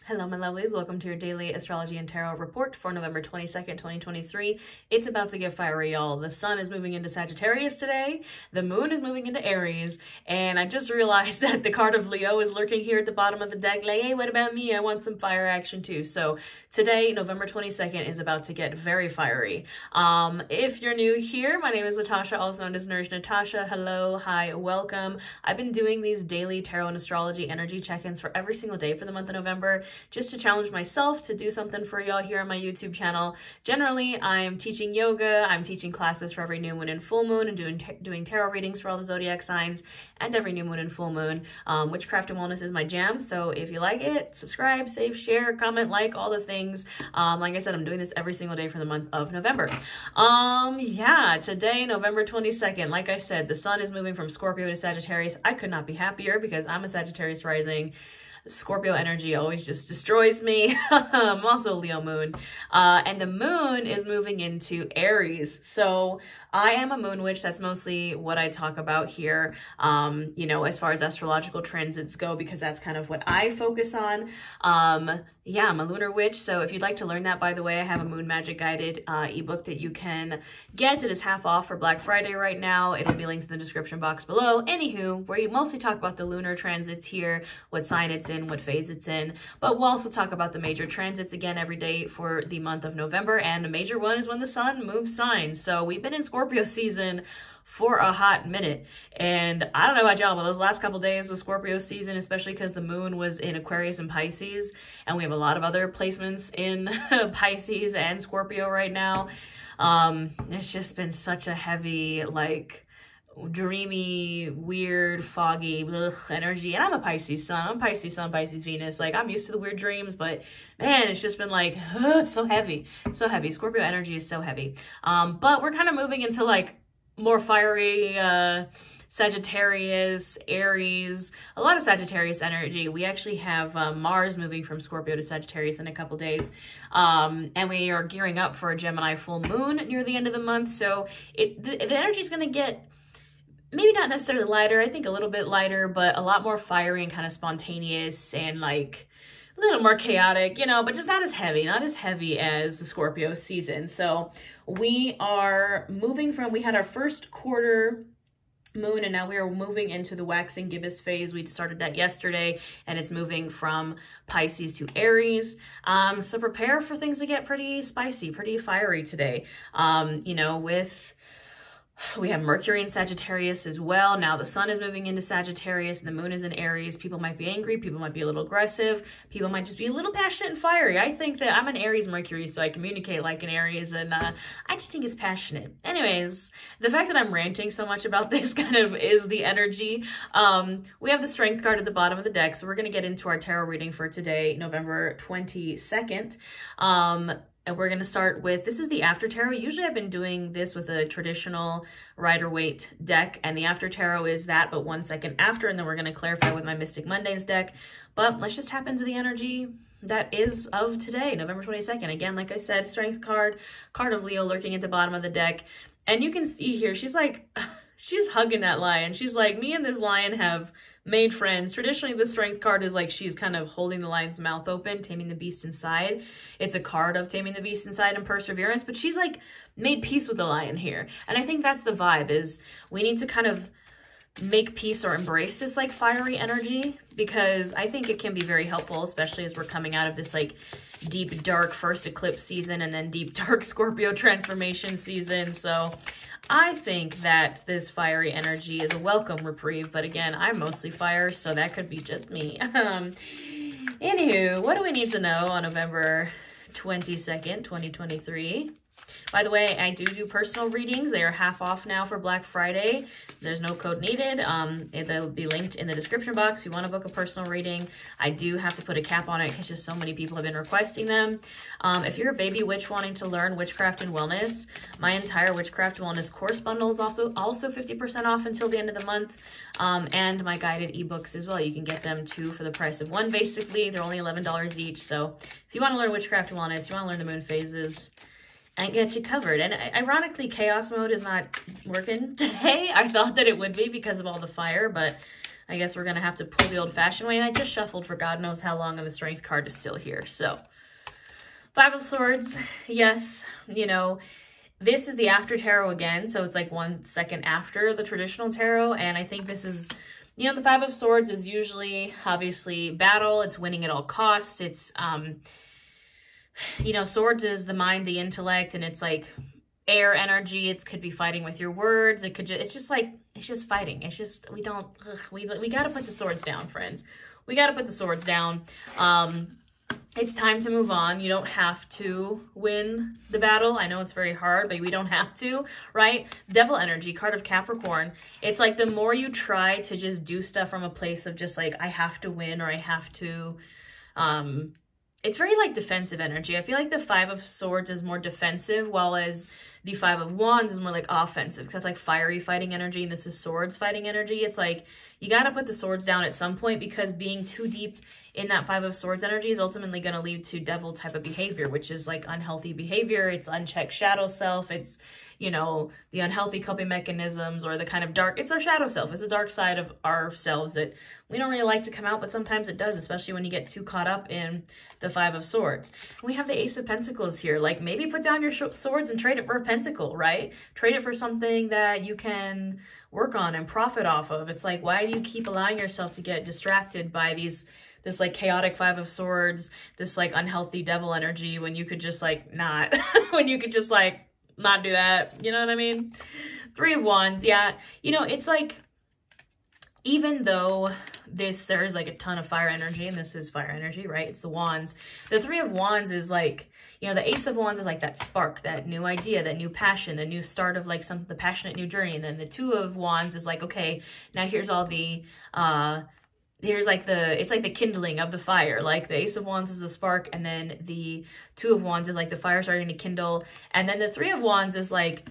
Hello, my lovelies. Welcome to your daily astrology and tarot report for November 22nd, 2023. It's about to get fiery, y'all. The sun is moving into Sagittarius today. The moon is moving into Aries. And I just realized that the card of Leo is lurking here at the bottom of the deck. Like, hey, what about me? I want some fire action too. So today, November 22nd, is about to get very fiery. If you're new here, my name is Natasha, also known as Nourish Natasha. Hello, hi, welcome. I've been doing these daily tarot and astrology energy check-ins for every single day for the month of November, just to challenge myself to do something for y'all here on my YouTube channel. Generally, I'm teaching yoga, I'm teaching classes for every new moon and full moon, and doing tarot readings for all the zodiac signs, and every new moon and full moon. Witchcraft and wellness is my jam, so if you like it, subscribe, save, share, comment, like, all the things. Like I said, I'm doing this every single day for the month of November. Yeah, today, November 22nd, like I said, the sun is moving from Scorpio to Sagittarius. I could not be happier because I'm a Sagittarius rising. Scorpio energy always just destroys me. I'm also a Leo moon. And the moon is moving into Aries. So I am a moon witch. That's mostly what I talk about here, you know, as far as astrological transits go, because that's kind of what I focus on. Yeah, I'm a lunar witch. So if you'd like to learn that, by the way, I have a moon magic guided ebook that you can get. It is half off for Black Friday right now. It'll be linked in the description box below. Anywho, where you mostly talk about the lunar transits here, what sign it's in, what phase it's in, but we'll also talk about the major transits again every day for the month of November, and a major one is when the sun moves signs. So we've been in Scorpio season for a hot minute, and I don't know about y'all, but those last couple days of Scorpio season, especially because the moon was in Aquarius and Pisces, and we have a lot of other placements in Pisces and Scorpio right now, it's just been such a heavy, like, dreamy, weird, foggy energy. And I'm a Pisces sun. I'm Pisces sun, Pisces Venus. Like, I'm used to the weird dreams, but man, it's just been like so heavy. Scorpio energy is so heavy. But we're kind of moving into like more fiery Sagittarius, Aries, a lot of Sagittarius energy. We actually have Mars moving from Scorpio to Sagittarius in a couple days. And we are gearing up for a Gemini full moon near the end of the month. So the energy is going to get maybe not necessarily lighter, I think a little bit lighter, but a lot more fiery and kind of spontaneous and like a little more chaotic, you know, but just not as heavy as the Scorpio season. So we are moving from, we had our first quarter moon, and now we are moving into the waxing gibbous phase. We started that yesterday, and it's moving from Pisces to Aries. So prepare for things to get pretty spicy, pretty fiery today. You know, we have Mercury in Sagittarius as well. Now the sun is moving into Sagittarius and the moon is in Aries. People might be angry. People might be a little aggressive. People might just be a little passionate and fiery. I think that I'm an Aries Mercury, so I communicate like an Aries, and I just think it's passionate. Anyways, the fact that I'm ranting so much about this kind of is the energy. We have the Strength card at the bottom of the deck, so we're going to get into our tarot reading for today, November 22nd. And we're going to start with, this is the After Tarot. Usually I've been doing this with a traditional Rider-Waite deck, and the After Tarot is that, but 1 second after, and then we're going to clarify with my Mystic Mondays deck. But let's just tap into the energy that is of today, November 22nd. Again, like I said, Strength card, card of Leo lurking at the bottom of the deck. And you can see here, she's like, she's hugging that lion. She's like, me and this lion have made friends. Traditionally, the Strength card is like she's kind of holding the lion's mouth open, taming the beast inside. It's a card of taming the beast inside and perseverance, but she's like made peace with the lion here. And I think that's the vibe, is we need to kind of make peace or embrace this like fiery energy, because I think it can be very helpful, especially as we're coming out of this like deep, dark first eclipse season and then deep, dark Scorpio transformation season. So I think that this fiery energy is a welcome reprieve, but again, I'm mostly fire, so that could be just me. Anywho, what do we need to know on November 22nd, 2023? By the way, I do personal readings. They are half off now for Black Friday. There's no code needed. They'll be linked in the description box if you want to book a personal reading. I do have to put a cap on it because just so many people have been requesting them. If you're a baby witch wanting to learn witchcraft and wellness, my entire witchcraft wellness course bundle is also 50% off until the end of the month. And my guided ebooks as well. You can get them two for the price of one, basically. They're only $11 each. So if you want to learn witchcraft and wellness, you want to learn the moon phases, I get you covered. And ironically, chaos mode is not working today. I thought that it would be because of all the fire, but I guess we're going to have to pull the old-fashioned way. And I just shuffled for God knows how long, and the Strength card is still here. So, Five of Swords, yes, you know, this is the after tarot again. So it's like 1 second after the traditional tarot. And I think this is, you know, the Five of Swords is usually, obviously, battle. It's winning at all costs. It's, you know, swords is the mind, the intellect, and it's like air energy. It could be fighting with your words. It could just, it's just like, it's just fighting. It's just, we don't, we got to put the swords down, friends. We got to put the swords down. It's time to move on. You don't have to win the battle. I know it's very hard, but we don't have to, right? Devil energy, card of Capricorn. It's like the more you try to just do stuff from a place of just like, I have to win, or I have to, it's very like defensive energy. I feel like the Five of Swords is more defensive, while as the Five of Wands is more like offensive, because that's like fiery fighting energy, and this is swords fighting energy. It's like, you got to put the swords down at some point, because being too deep in that Five of Swords energy is ultimately going to lead to devil type of behavior, which is like unhealthy behavior. It's unchecked shadow self. It's, you know, the unhealthy coping mechanisms, or the kind of dark, it's our shadow self. It's the dark side of ourselves that we don't really like to come out, but sometimes it does, especially when you get too caught up in the Five of Swords. And we have the Ace of Pentacles here. Like, maybe put down your swords and trade it for a pentacle, right? Trade it for something that you can work on and profit off of. It's like, why do you keep allowing yourself to get distracted by this like chaotic Five of Swords, this like unhealthy devil energy, when you could just like not, when you could just like not do that, you know what I mean? Three of Wands, yeah. You know, it's like, even though there is like a ton of fire energy, and this is fire energy, right? It's the Wands. The Three of Wands is like, you know, the Ace of Wands is like that spark, that new idea, that new passion, the new start of like the passionate new journey. And then the Two of Wands is like, okay, now here's all the, here's like it's like the kindling of the fire. Like the Ace of Wands is the spark, and then the Two of Wands is like the fire starting to kindle. And then the Three of Wands is like,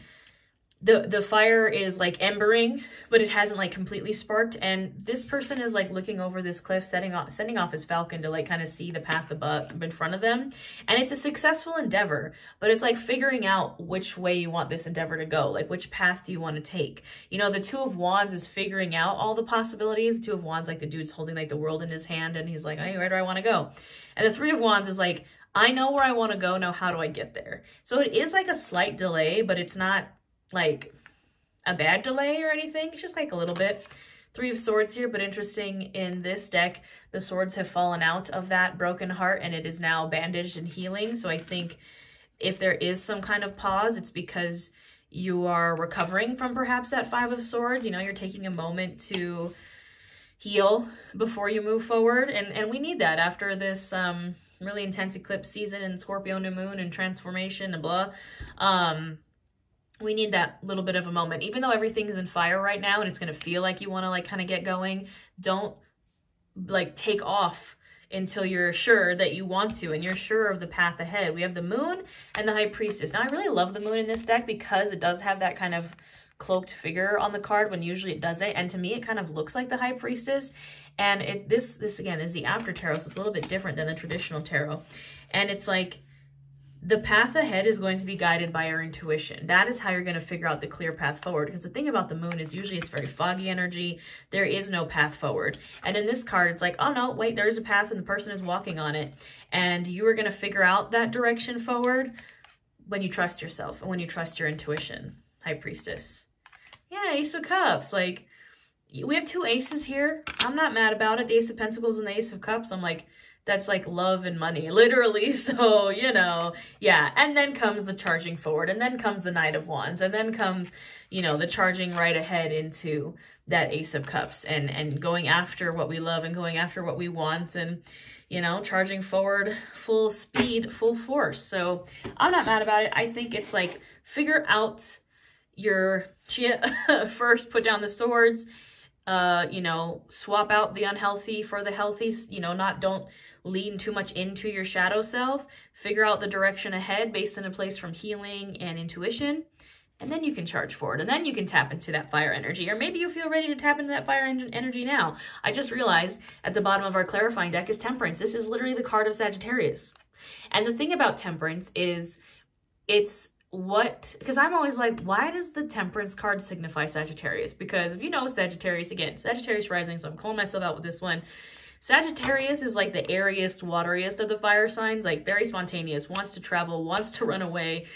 the fire is like embering, but it hasn't like completely sparked. And this person is like looking over this cliff, sending off his falcon to like kind of see the path above in front of them. And it's a successful endeavor, but it's like figuring out which way you want this endeavor to go. Like, which path do you want to take? You know, the Two of Wands is figuring out all the possibilities. The Two of Wands, like the dude's holding like the world in his hand, and he's like, hey, where do I want to go? And the Three of Wands is like, I know where I want to go. Now, how do I get there? So it is like a slight delay, but it's not like a bad delay or anything. It's just like a little bit. Three of Swords here, but interesting, in this deck, the swords have fallen out of that broken heart, and it is now bandaged and healing. So I think if there is some kind of pause, it's because you are recovering from perhaps that Five of Swords. You know, you're taking a moment to heal before you move forward. And we need that after this really intense eclipse season and Scorpio new moon and transformation and blah. We need that little bit of a moment. Even though everything's in fire right now and it's going to feel like you want to like kind of get going, don't like take off until you're sure that you want to and you're sure of the path ahead. We have the Moon and the High Priestess. Now, I really love the Moon in this deck because it does have that kind of cloaked figure on the card when usually it doesn't. And to me, it kind of looks like the High Priestess. And this again is the after tarot, so it's a little bit different than the traditional tarot. And it's like, the path ahead is going to be guided by our intuition. That is how you're going to figure out the clear path forward. Because the thing about the Moon is usually it's very foggy energy. There is no path forward. And in this card, it's like, oh no, wait, there's a path and the person is walking on it. And you are going to figure out that direction forward when you trust yourself and when you trust your intuition. High Priestess. Yeah, Ace of Cups. Like, we have two aces here. I'm not mad about it. The Ace of Pentacles and the Ace of Cups. I'm like, that's like love and money, literally. So, you know, yeah. And then comes the charging forward, and then comes the Knight of Wands, and then comes, you know, the charging right ahead into that Ace of Cups, and going after what we love and going after what we want, and, you know, charging forward full speed, full force. So I'm not mad about it. I think it's like, figure out your shit first, put down the swords, you know, swap out the unhealthy for the healthy, you know, don't lean too much into your shadow self, figure out the direction ahead based on a place from healing and intuition, and then you can charge forward, and then you can tap into that fire energy, or maybe you feel ready to tap into that fire energy now. I just realized at the bottom of our clarifying deck is Temperance. This is literally the card of Sagittarius. And the thing about Temperance is it's because I'm always like, why does the Temperance card signify Sagittarius? Because if you know Sagittarius, again, Sagittarius rising, so I'm calling myself out with this one. Sagittarius is like the airiest, wateriest of the fire signs, like very spontaneous, wants to travel, wants to run away,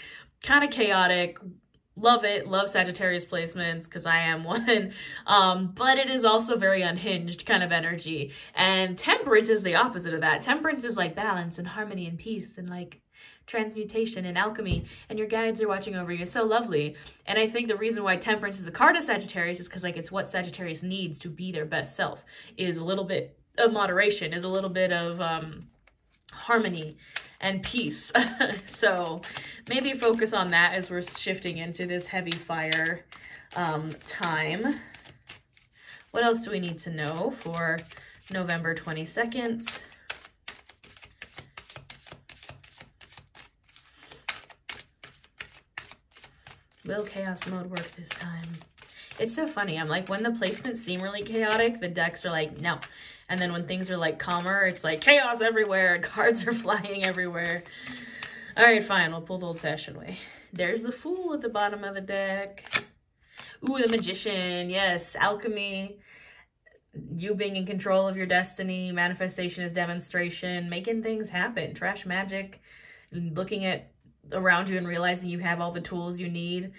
kind of chaotic. Love it. Love Sagittarius placements because I am one. But it is also very unhinged kind of energy. And Temperance is the opposite of that. Temperance is like balance and harmony and peace and like transmutation and alchemy, and your guides are watching over you. It's so lovely. And I think the reason why Temperance is a card of Sagittarius is because like it's what Sagittarius needs to be their best self, is a little bit of moderation, is a little bit of harmony and peace. So maybe focus on that as we're shifting into this heavy fire time. What else do we need to know for November 22nd? Will chaos mode work this time? It's so funny. I'm like, when the placements seem really chaotic, the decks are like, no. And then when things are like calmer, it's like chaos everywhere. Cards are flying everywhere. All right, fine. We'll pull the old-fashioned way. There's the Fool at the bottom of the deck. Ooh, the Magician. Yes, alchemy. You being in control of your destiny. Manifestation is demonstration. Making things happen. Trash magic. Looking at around you and realizing you have all the tools you need.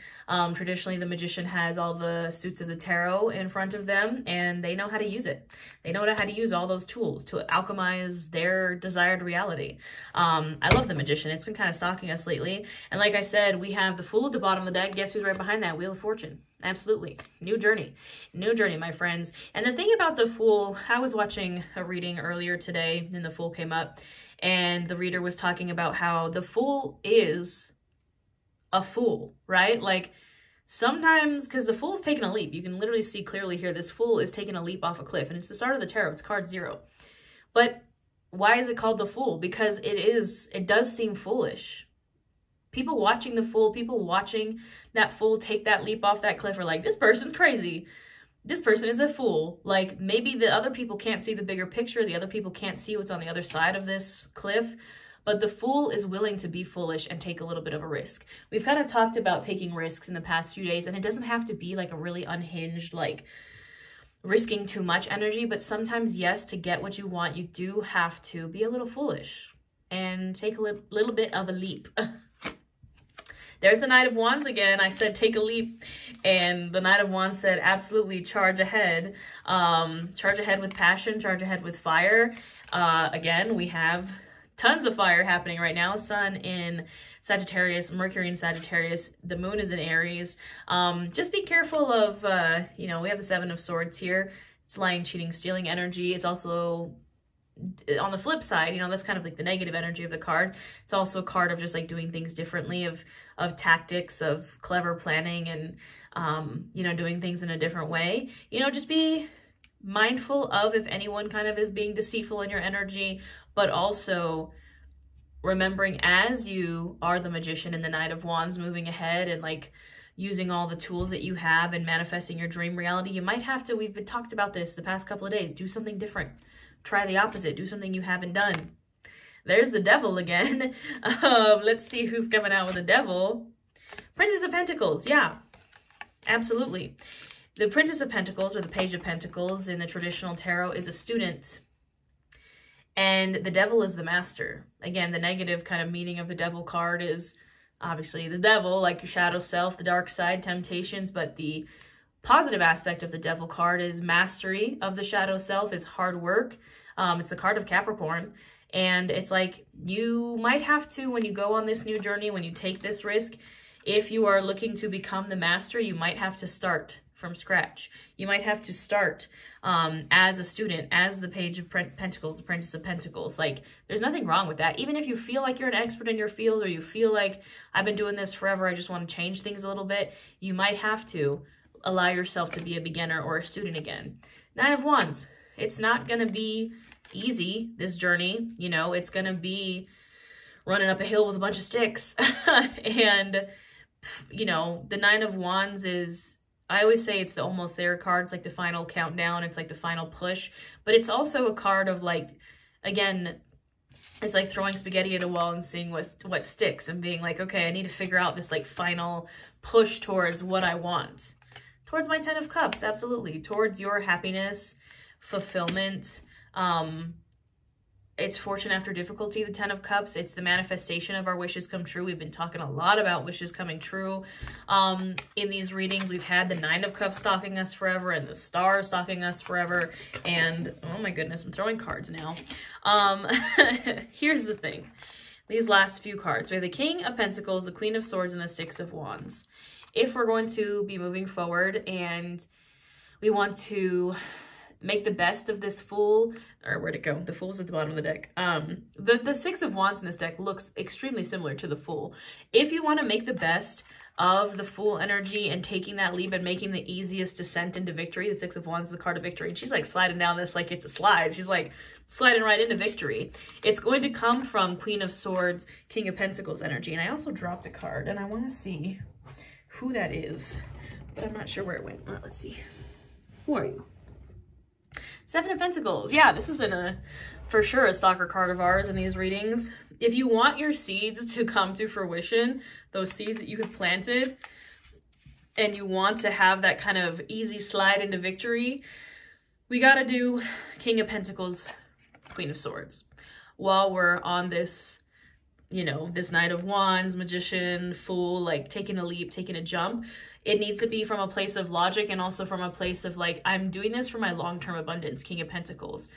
Traditionally, the Magician has all the suits of the tarot in front of them, and they know how to use it. They know how to use all those tools to alchemize their desired reality. I love the Magician. It's been kind of stalking us lately. And like I said, we have the Fool at the bottom of the deck. Guess who's right behind that? Wheel of Fortune. Absolutely. New journey. New journey, my friends. And the thing about the Fool, I was watching a reading earlier today, and the Fool came up. And the reader was talking about how the Fool is a fool, right? Like sometimes, because the Fool's taking a leap. You can literally see clearly here, this Fool is taking a leap off a cliff. And it's the start of the tarot. It's card 0. But why is it called the Fool? Because it does seem foolish. People watching the Fool, people watching that Fool take that leap off that cliff are like, this person's crazy. This person is a fool. Like maybe the other people can't see the bigger picture. The other people can't see what's on the other side of this cliff. But the Fool is willing to be foolish and take a little bit of a risk. We've kind of talked about taking risks in the past few days, and it doesn't have to be like a really unhinged, like risking too much energy. But sometimes, yes, to get what you want, you do have to be a little foolish and take a little bit of a leap. There's the Knight of Wands again. I said take a leap, and the Knight of Wands said absolutely charge ahead. Charge ahead with passion, charge ahead with fire. Again, we have tons of fire happening right now. Sun in Sagittarius, Mercury in Sagittarius, the Moon is in Aries. Just be careful of, we have the 7 of Swords here. It's lying, cheating, stealing energy. It's also on the flip side, that's kind of like the negative energy of the card. It's also a card of just like doing things differently, of tactics, of clever planning, and doing things in a different way. Just be mindful of if anyone kind of is being deceitful in your energy, but also remembering as you are the Magician and the Knight of Wands moving ahead and like using all the tools that you have and manifesting your dream reality, you might have to, we've talked about this the past couple of days, do something different. Try the opposite. Do something you haven't done. There's the Devil again. Let's see who's coming out with the Devil. Princess of Pentacles. Yeah, absolutely. The Princess of Pentacles, or the Page of Pentacles in the traditional tarot, is a student. And the Devil is the master. Again, the negative kind of meaning of the Devil card is obviously the devil, like your shadow self, the dark side, temptations, but the positive aspect of the Devil card is mastery of the shadow self, is hard work. It's the card of Capricorn. And it's like you might have to, when you go on this new journey, when you take this risk, if you are looking to become the master, you might have to start from scratch. You might have to start as a student, as the Page of Pentacles, the Princess of Pentacles. Like, there's nothing wrong with that. Even if you feel like you're an expert in your field, or you feel like, I've been doing this forever, I just want to change things a little bit, you might have to allow yourself to be a beginner or a student again. Nine of Wands. It's not going to be easy, this journey. It's going to be running up a hill with a bunch of sticks. And, the Nine of Wands is, I always say it's the almost there card. It's like the final countdown. It's like the final push. But it's also a card of like, again, It's like throwing spaghetti at a wall and seeing what sticks and being like, okay, I need to figure out this like final push towards what I want. Towards my 10 of Cups, absolutely. Towards your happiness, fulfillment. It's fortune after difficulty, the 10 of Cups. It's the manifestation of our wishes come true. We've been talking a lot about wishes coming true. In these readings, we've had the 9 of Cups stalking us forever and the Star stalking us forever. And, oh my goodness, I'm throwing cards now. Here's the thing. These last few cards. We have the King of Pentacles, the Queen of Swords, and the 6 of Wands. If we're going to be moving forward and we want to make the best of this Fool, or where'd it go? The Fool's at the bottom of the deck. The 6 of Wands in this deck looks extremely similar to the Fool. If you want to make the best of the Fool energy and taking that leap and making the easiest descent into victory, the 6 of Wands is the card of victory, and she's like sliding down this like it's a slide. She's like sliding right into victory. It's going to come from Queen of Swords, King of Pentacles energy. And I also dropped a card, and I want to see who that is, but I'm not sure where it went. Let's see. Who are you? 7 of Pentacles. Yeah, this has been for sure a stalker card of ours in these readings. If you want your seeds to come to fruition, those seeds that you have planted, and you want to have that kind of easy slide into victory, we got to do King of Pentacles, Queen of Swords. While we're on this, you know, this Knight of Wands, Magician, Fool, like taking a leap, taking a jump, it needs to be from a place of logic and also from a place of like, I'm doing this for my long-term abundance, King of Pentacles.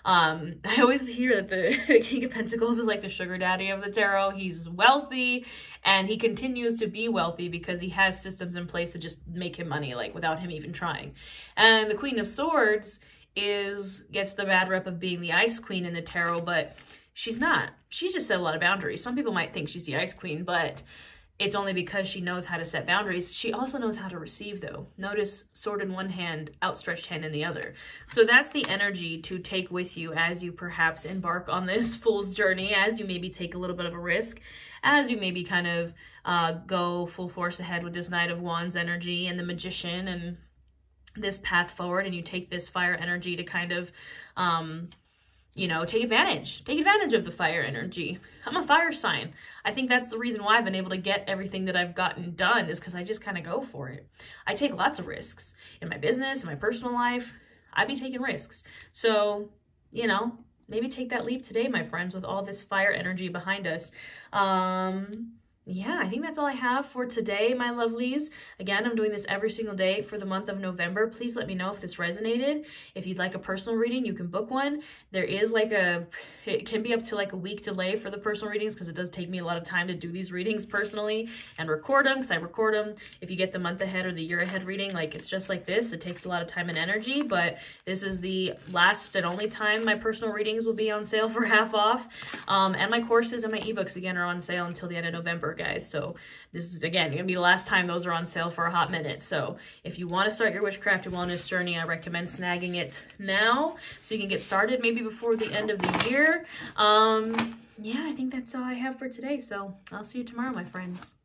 I always hear that the King of Pentacles is like the sugar daddy of the tarot. He's wealthy and he continues to be wealthy because he has systems in place to just make him money, like without him even trying. And the Queen of Swords gets the bad rep of being the Ice Queen in the tarot, but she's not. She's just set a lot of boundaries. Some people might think she's the Ice Queen, but it's only because she knows how to set boundaries. She also knows how to receive, though. Notice sword in one hand, outstretched hand in the other. So that's the energy to take with you as you perhaps embark on this Fool's journey, as you maybe take a little bit of a risk, as you maybe kind of go full force ahead with this Knight of Wands energy and the Magician and this path forward, and you take this fire energy to kind of you know, take advantage of the fire energy. I'm a fire sign. I think that's the reason why I've been able to get everything that I've gotten done, is because I just kind of go for it. I take lots of risks in my business, in my personal life. I be taking risks. So, you know, maybe take that leap today, my friends, with all this fire energy behind us. Yeah, I think that's all I have for today, my lovelies. Again, I'm doing this every single day for the month of November. Please let me know if this resonated. If you'd like a personal reading, you can book one. There is like it can be up to like a week delay for the personal readings because it does take me a lot of time to do these readings personally and record them, because I record them. If you get the month ahead or the year ahead reading, like it's just like this. It takes a lot of time and energy, but this is the last and only time my personal readings will be on sale for half off. And my courses and my ebooks, again, are on sale until the end of November, guys. So this is, again, gonna be the last time those are on sale for a hot minute. So if you want to start your witchcraft and wellness journey, I recommend snagging it now so you can get started maybe before the end of the year. Yeah, I think that's all I have for today. So I'll see you tomorrow, my friends.